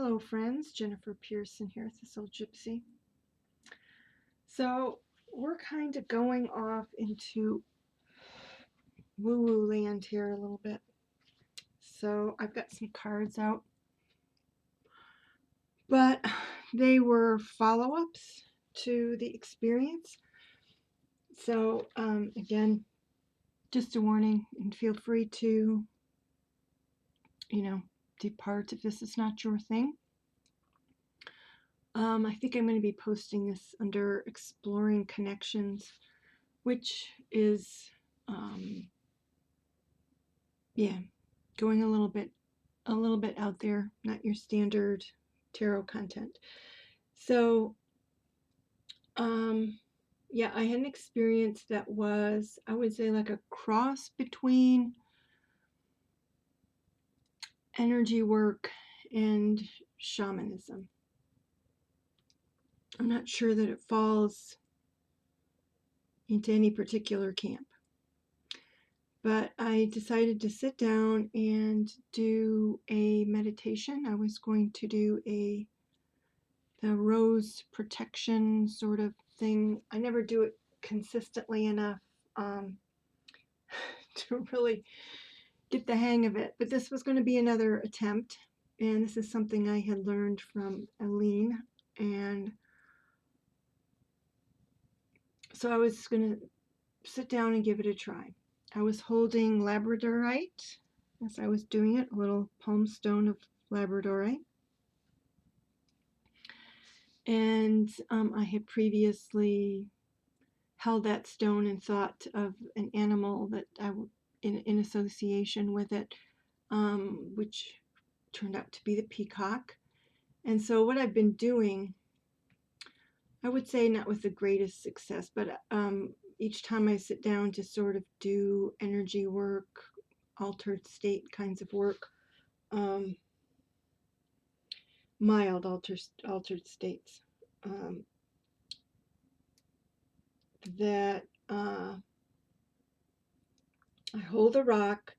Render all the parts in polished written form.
Hello friends, Jennifer Pearson here, this old gypsy. So we're kind of going off into woo-woo land here a little bit. So I've got some cards out, but they were follow-ups to the experience. So again, just a warning, and feel free to, depart if this is not your thing. I think I'm going to be posting this under Exploring Connections, which is, going a little bit out there, not your standard tarot content. So, I had an experience that was, I would say, like a cross between energy work and shamanism. I'm not sure that it falls into any particular camp, but I decided to sit down and do a meditation. I was going to do the rose protection sort of thing. I never do it consistently enough to really get the hang of it, but this was going to be another attempt, and this is something I had learned from Aline, and so I was going to sit down and give it a try. I was holding labradorite as I was doing it, a little palm stone of labradorite. And I had previously held that stone and thought of an animal that in association with it, which turned out to be the peacock. And so what I've been doing, I would say not with the greatest success, but each time I sit down to sort of do energy work, altered state kinds of work, mild altered states, that I hold a rock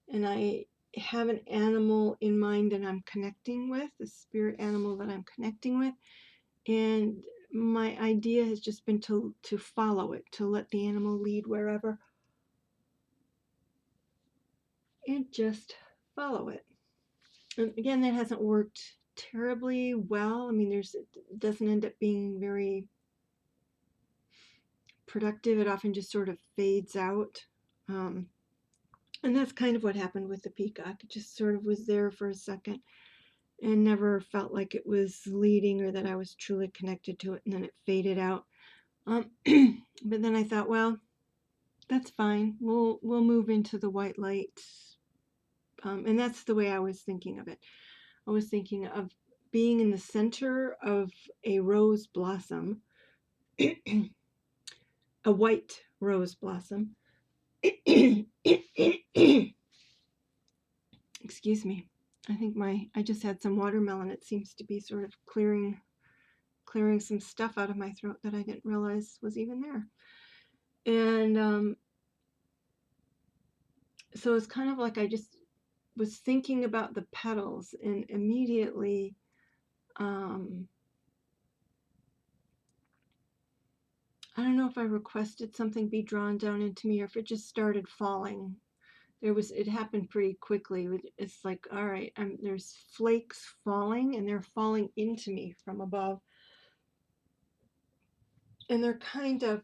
and I have an animal in mind that I'm connecting with, the spirit animal that I'm connecting with, and my idea has just been to follow it, to let the animal lead wherever, and just follow it. And again, that hasn't worked terribly well. I mean, it doesn't end up being very productive. It often just sort of fades out. And that's kind of what happened with the peacock. It just sort of was there for a second and never felt like it was leading or that I was truly connected to it, and then it faded out. But then I thought, well, that's fine. We'll move into the white light. And that's the way I was thinking of it. I was thinking of being in the center of a rose blossom, a white rose blossom. Excuse me. I think I just had some watermelon. It seems to be sort of clearing some stuff out of my throat that I didn't realize was even there. And so it's kind of like I just was thinking about the petals, and immediately I don't know if I requested something be drawn down into me or if it just started falling. It happened pretty quickly. It's like, all right, there's flakes falling, and they're falling into me from above. And they're kind of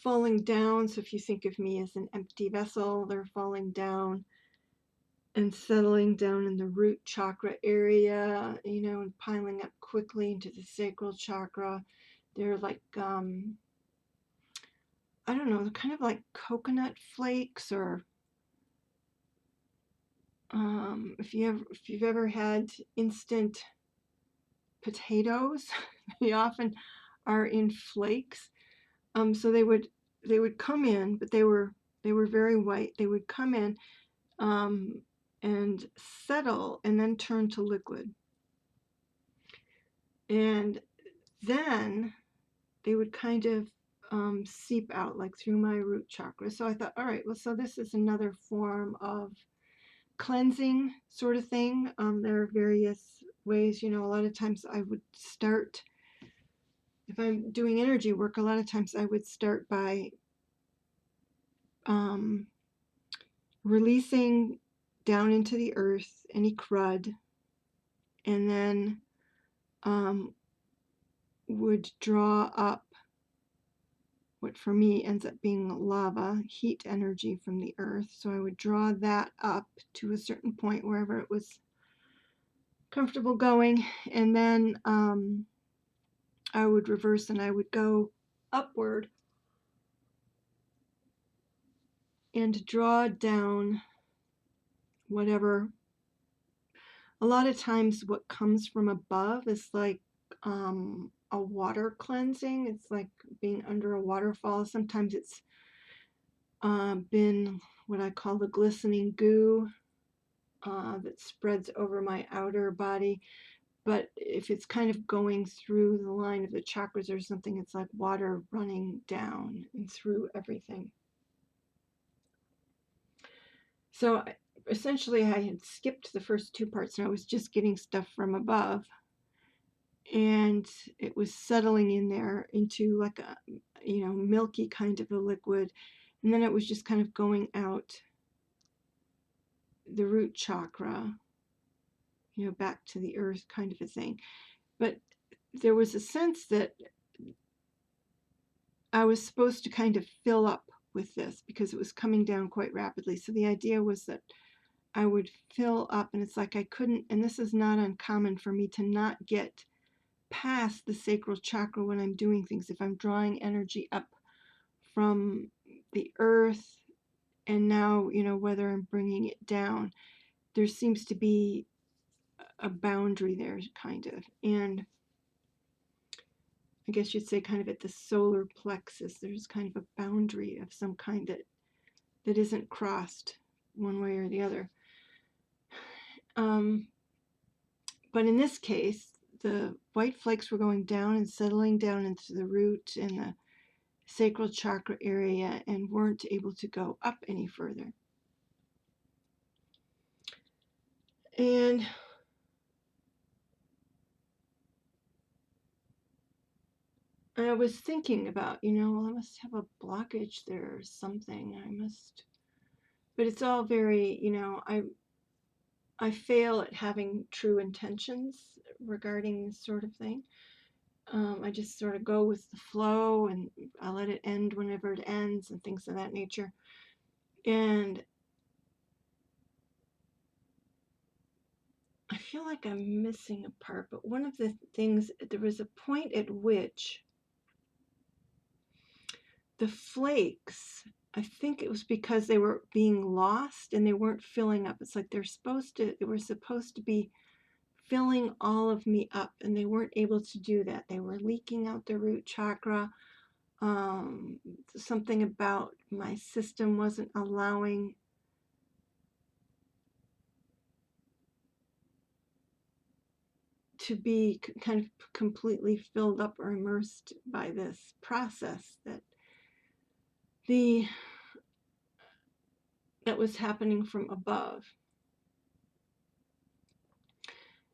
falling down. So if you think of me as an empty vessel, they're falling down and settling down in the root chakra area, and piling up quickly into the sacral chakra. They're like, I don't know, they're kind of like coconut flakes, or if you've ever had instant potatoes, they often are in flakes. So they would come in, but they were very white. They would come in and settle and then turn to liquid. And then they would kind of seep out like through my root chakra. So I thought, all right, well, so this is another form of cleansing sort of thing. There are various ways, a lot of times I would start, if I'm doing energy work, a lot of times I would start by um, releasing down into the earth any crud, and then would draw up what for me ends up being lava, heat energy from the earth. So I would draw that up to a certain point wherever it was comfortable going, and then I would reverse and I would go upward and draw down whatever. A lot of times what comes from above is like a water cleansing. It's like being under a waterfall. Sometimes it's been what I call the glistening goo that spreads over my outer body. But if it's kind of going through the line of the chakras or something, it's like water running down and through everything. So essentially I had skipped the first two parts and I was just getting stuff from above, and it was settling in there into like a milky kind of a liquid, and then it was just kind of going out the root chakra, back to the earth kind of a thing. But there was a sense that I was supposed to kind of fill up with this because it was coming down quite rapidly. So the idea was that I would fill up, and it's like I couldn't, and this is not uncommon for me to not get past the sacral chakra when I'm doing things. If I'm drawing energy up from the earth, and now, whether I'm bringing it down, there seems to be a boundary there, kind of. And I guess you'd say kind of at the solar plexus, there's kind of a boundary of some kind that isn't crossed one way or the other. But in this case, the white flakes were going down and settling down into the root and the sacral chakra area and weren't able to go up any further. And I was thinking about, well, I must have a blockage there or something. But it's all very, I fail at having true intentions regarding this sort of thing. I just sort of go with the flow, and I let it end whenever it ends and things of that nature. And I feel like I'm missing a part, but one of the things, there was a point at which the flakes, I think it was because they were being lost and they weren't filling up. It's like they were supposed to be filling all of me up, and they weren't able to do that. They were leaking out the root chakra. Something about my system wasn't allowing to be kind of completely filled up or immersed by this process that was happening from above.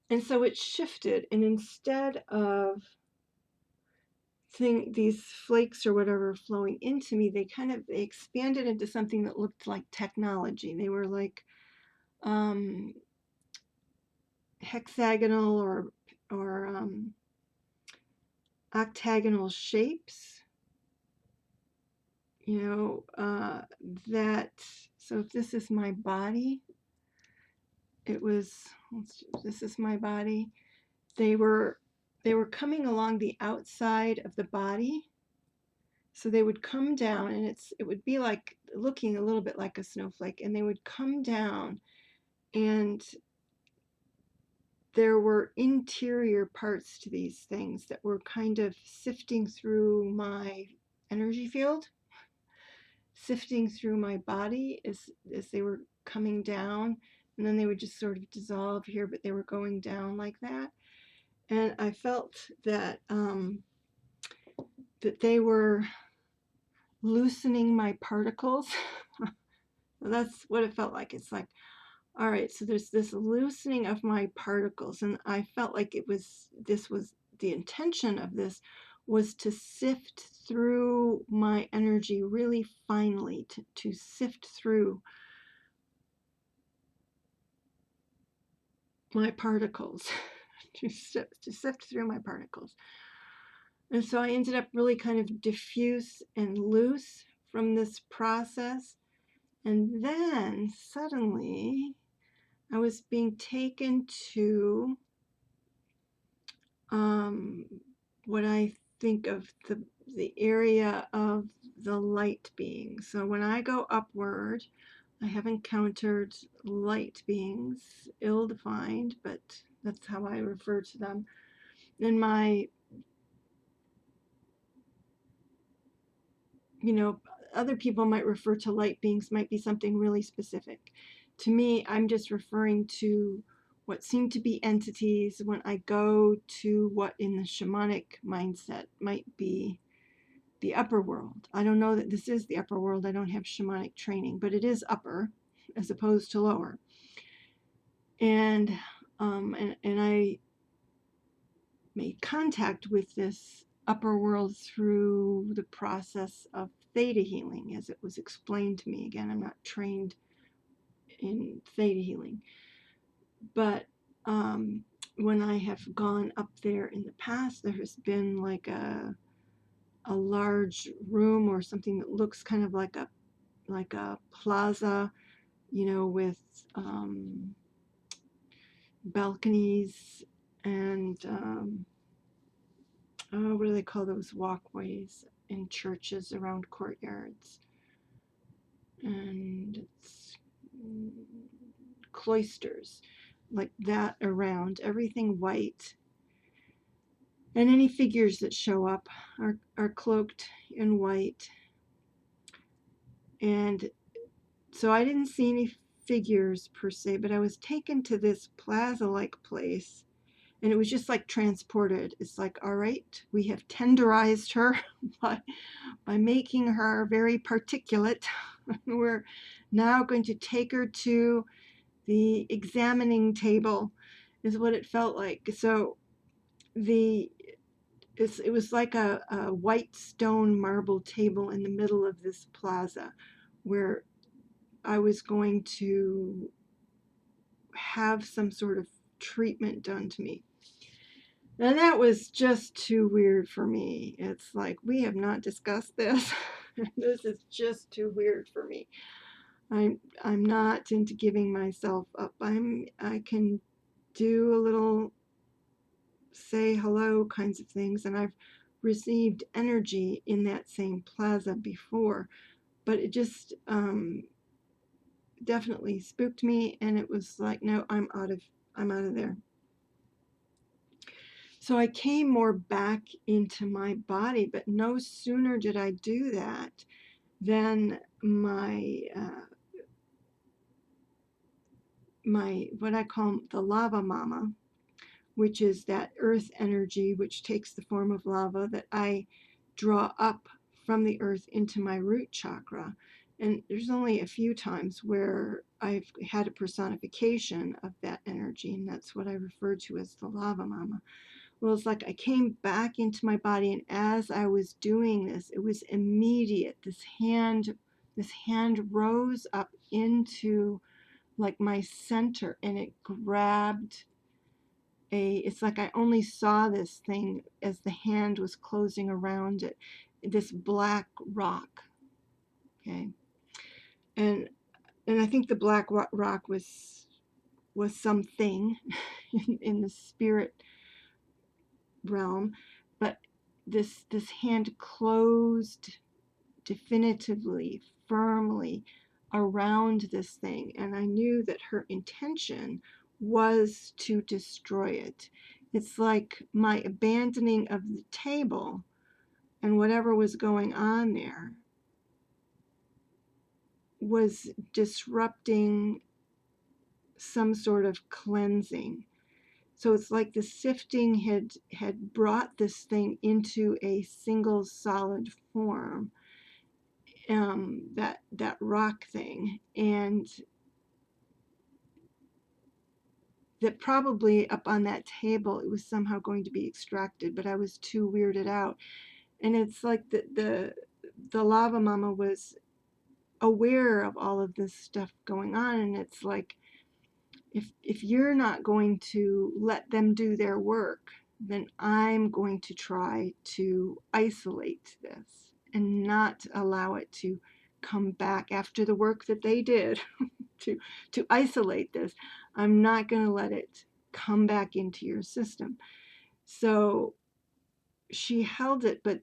And so it shifted, and instead of these flakes or whatever flowing into me, they expanded into something that looked like technology. They were like hexagonal or octagonal shapes, so if this is my body, this is my body. They were coming along the outside of the body. So they would come down, and it would be like looking a little bit like a snowflake, and they would come down, and there were interior parts to these things that were kind of sifting through my energy field, sifting through my body as they were coming down, and then they would just sort of dissolve here, but they were going down like that. And I felt that that they were loosening my particles. That's what it felt like. It's like, all right, so there's this loosening of my particles, and I felt like this was the intention of this was to sift through my energy really finely, to sift through my particles, to sift through my particles. And so I ended up really kind of diffuse and loose from this process. And then suddenly I was being taken to what I think of the area of the light being. So when I go upward, I have encountered light beings, ill-defined, but that's how I refer to them. And my, other people might refer to light beings, might be something really specific. To me, I'm just referring to what seem to be entities when I go to what in the shamanic mindset might be the upper world. I don't know that this is the upper world. I don't have shamanic training, but it is upper as opposed to lower. And I made contact with this upper world through the process of theta healing, as it was explained to me. Again, I'm not trained in theta healing, but when I have gone up there in the past, there has been like a large room or something that looks kind of like a plaza, with balconies and what do they call those walkways in churches around courtyards? And it's cloisters like that around, everything white. And any figures that show up are cloaked in white. And so I didn't see any figures per se, but I was taken to this plaza-like place, and it was just like transported. It's like, all right, we have tenderized her by making her very particulate. We're now going to take her to the examining table, is what it felt like. So it was like a white stone marble table in the middle of this plaza where I was going to have some sort of treatment done to me. And that was just too weird for me. It's like, we have not discussed this. This is just too weird for me. I'm not into giving myself up. I can do a little say hello kinds of things, and I've received energy in that same plaza before, but it just definitely spooked me, and it was like, no, I'm out of there. So I came more back into my body, but no sooner did I do that than my what I call the lava mama, which is that earth energy which takes the form of lava that I draw up from the earth into my root chakra. And there's only a few times where I've had a personification of that energy, and that's what I refer to as the lava mama. Well, it's like I came back into my body, and as I was doing this, it was immediate. This hand rose up into like my center, and it grabbed it's like I only saw this thing as the hand was closing around it, this black rock. Okay. And I think the black rock was something in the spirit realm, but this hand closed definitively, firmly around this thing, and I knew that her intention was to destroy it. It's like my abandoning of the table and whatever was going on there was disrupting some sort of cleansing. So it's like the sifting had brought this thing into a single solid form, that rock thing, and that probably up on that table it was somehow going to be extracted, but I was too weirded out. And it's like the lava mama was aware of all of this stuff going on, and it's like, if you're not going to let them do their work, then I'm going to try to isolate this and not allow it to come back after the work that they did to isolate this. I'm not going to let it come back into your system. So she held it, but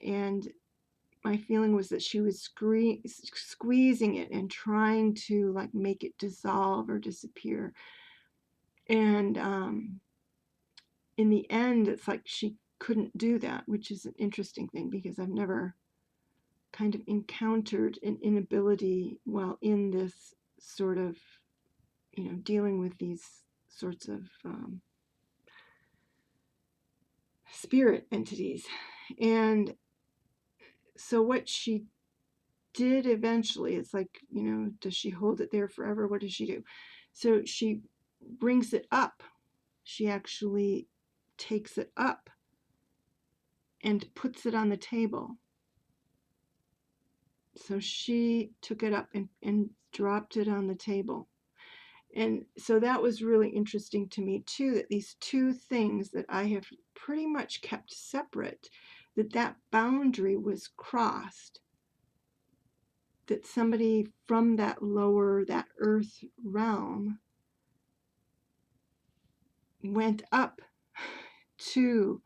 and my feeling was that she was squeezing it and trying to like make it dissolve or disappear. And in the end, it's like she couldn't do that, which is an interesting thing because I've never kind of encountered an inability while in this sort of, dealing with these sorts of spirit entities. And so what she did eventually, it's like, does she hold it there forever? What does she do? So she brings it up. She actually takes it up and puts it on the table. So she took it up and dropped it on the table. And so that was really interesting to me too, that these two things that I have pretty much kept separate, that boundary was crossed, that somebody from that lower, that earth realm went up to,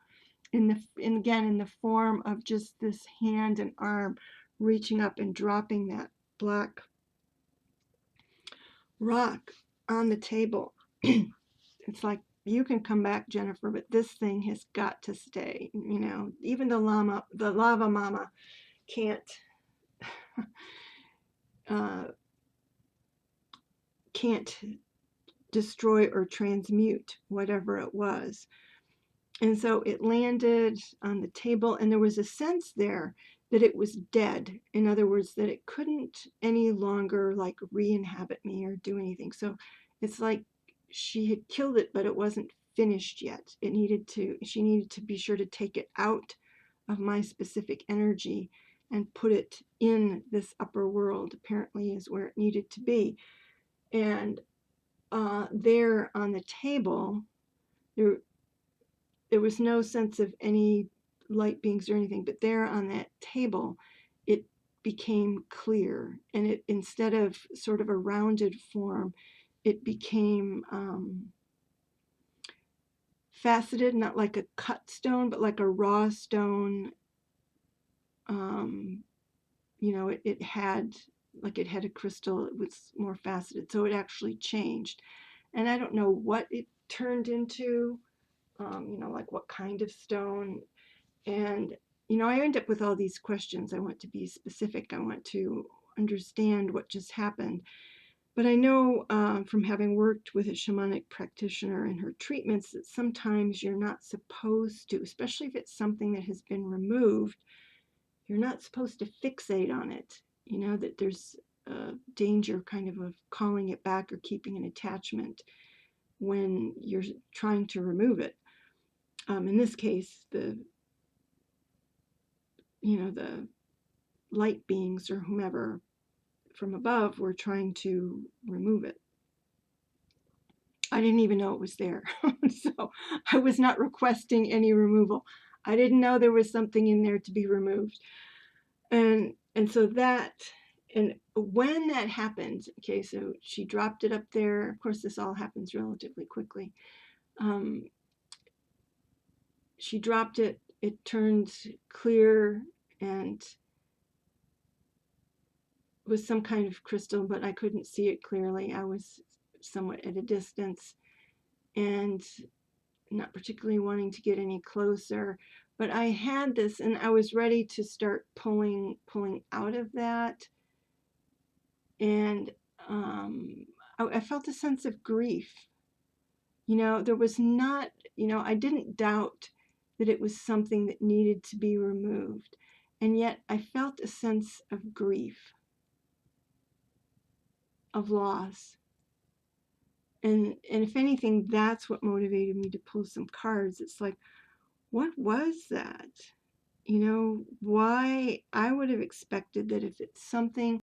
and again in the form of just this hand and arm reaching up and dropping that black rock on the table. It's like, you can come back, Jennifer, but this thing has got to stay. Even the lava mama can't can't destroy or transmute whatever it was. And so it landed on the table, and there was a sense there that it was dead. In other words, that it couldn't any longer like re-inhabit me or do anything. So it's like she had killed it, but it wasn't finished yet. She needed to be sure to take it out of my specific energy and put it in this upper world, apparently is where it needed to be. And there on the table, there was no sense of any light beings or anything, but there on that table, it became clear. And it, instead of sort of a rounded form, it became faceted, not like a cut stone, but like a raw stone. It had a crystal. It was more faceted, so it actually changed. And I don't know what it turned into, like what kind of stone. And, I end up with all these questions. I want to be specific. I want to understand what just happened. But I know from having worked with a shamanic practitioner and her treatments that sometimes you're not supposed to, especially if it's something that has been removed, you're not supposed to fixate on it. That there's a danger kind of calling it back or keeping an attachment when you're trying to remove it. In this case, the light beings or whomever from above were trying to remove it. I didn't even know it was there. So I was not requesting any removal. I didn't know there was something in there to be removed. And so that, and when that happened, okay, so she dropped it up there. Of course, this all happens relatively quickly. She dropped it. It turned clear and was some kind of crystal, but I couldn't see it clearly. I was somewhat at a distance and not particularly wanting to get any closer. But I had this, and I was ready to start pulling out of that. And I felt a sense of grief. There was not, I didn't doubt that it was something that needed to be removed. And yet I felt a sense of grief, of loss. And if anything, that's what motivated me to pull some cards. It's like, what was that? You know, why I would have expected that if it's something